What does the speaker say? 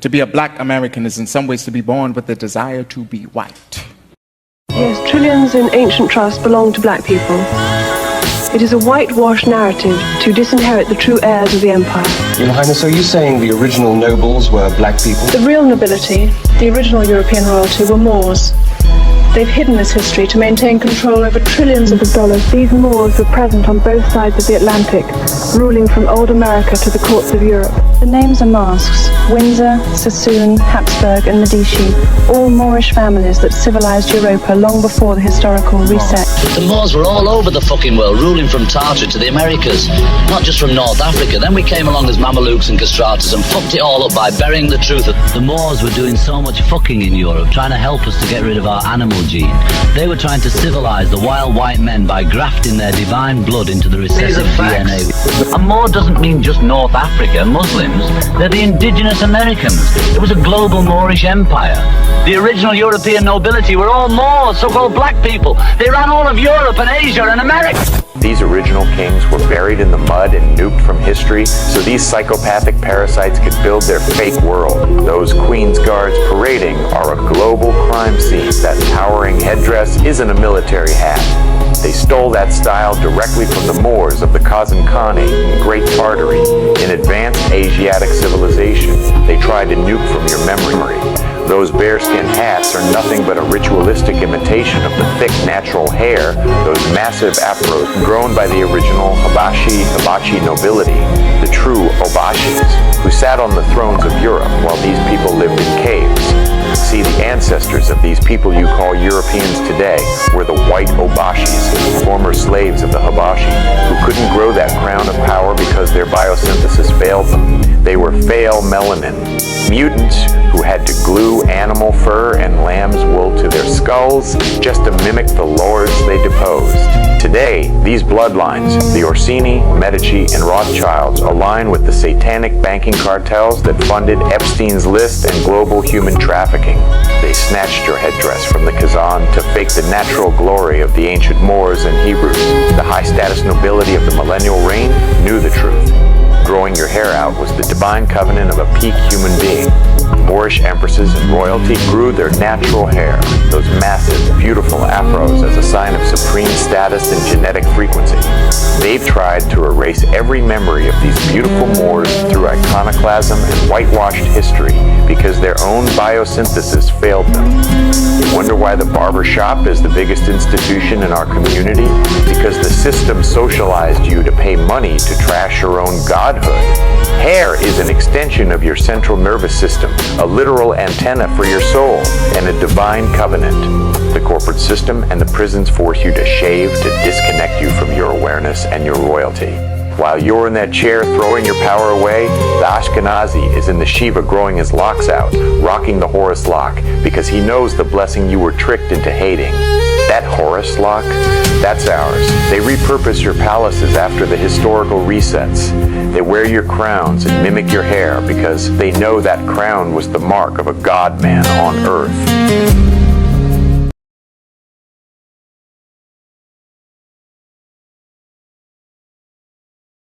To be a black American is in some ways to be born with the desire to be white. Yes, trillions in ancient trusts belong to black people. It is a whitewashed narrative to disinherit the true heirs of the empire. Your Highness, are you saying the original nobles were black people? The real nobility, the original European royalty, were Moors. They've hidden this history to maintain control over trillions of dollars. These Moors were present on both sides of the Atlantic, ruling from old America to the courts of Europe. The names are masks: Windsor, Sassoon, Habsburg and Medici, all Moorish families that civilized Europa long before the historical reset. The Moors were all over the fucking world, ruling from Tartar to the Americas, not just from North Africa. Then we came along as Mamelukes and Castratos and fucked it all up by burying the truth. The Moors were doing so much fucking in Europe, trying to help us to get rid of our animal gene. They were trying to civilize the wild white men by grafting their divine blood into the recessive DNA. A Moor doesn't mean just North Africa, Muslims. They're the indigenous Americans. It was a global Moorish empire. The original European nobility were all Moors, so-called black people. They ran all of Europe and Asia and America. These original kings were buried in the mud and nuked from history so these psychopathic parasites could build their fake world. Those Queen's Guards parading are a global crime scene. That towering headdress isn't a military hat. They stole that style directly from the Moors of the Kazan-Khani in Great Tartary. In advanced Asiatic civilization, they tried to nuke from your memory. Those bearskin hats are nothing but a ritualistic imitation of the thick natural hair, those massive afros grown by the original Hibachi nobility, the true Obashis, who sat on the thrones of Europe while these people lived in caves. See, the ancestors of these people you call Europeans today were the white Obashis, former slaves of the Hibachi, who couldn't grow that crown of power because their biosynthesis failed them. They were fail melanin, mutants who had to glue animal fur and lamb's wool to their skulls just to mimic the lords they deposed. Today, these bloodlines, the Orsini, Medici, and Rothschilds, align with the satanic banking cartels that funded Epstein's List and global human trafficking. They snatched your headdress from the Kazan to fake the natural glory of the ancient Moors and Hebrews. The high-status nobility of the millennial reign knew the truth. Growing your hair out was the divine covenant of a peak human being. Moorish empresses and royalty grew their natural hair, those massive, beautiful afros, as a sign of supreme status and genetic frequency. They've tried to erase every memory of these beautiful Moors through iconoclasm and whitewashed history because their own biosynthesis failed them. You wonder why the barber shop is the biggest institution in our community? Because the system socialized you to pay money to trash your own godhood. Hair is an extension of your central nervous system, a literal antenna for your soul, and a divine covenant. The corporate system and the prisons force you to shave to disconnect you from your awareness and your royalty. While you're in that chair throwing your power away, the Ashkenazi is in the Shiva growing his locks out, rocking the Horus lock, because he knows the blessing you were tricked into hating. That Horus lock, that's ours. They repurpose your palaces after the historical resets. They wear your crowns and mimic your hair because they know that crown was the mark of a god man on earth.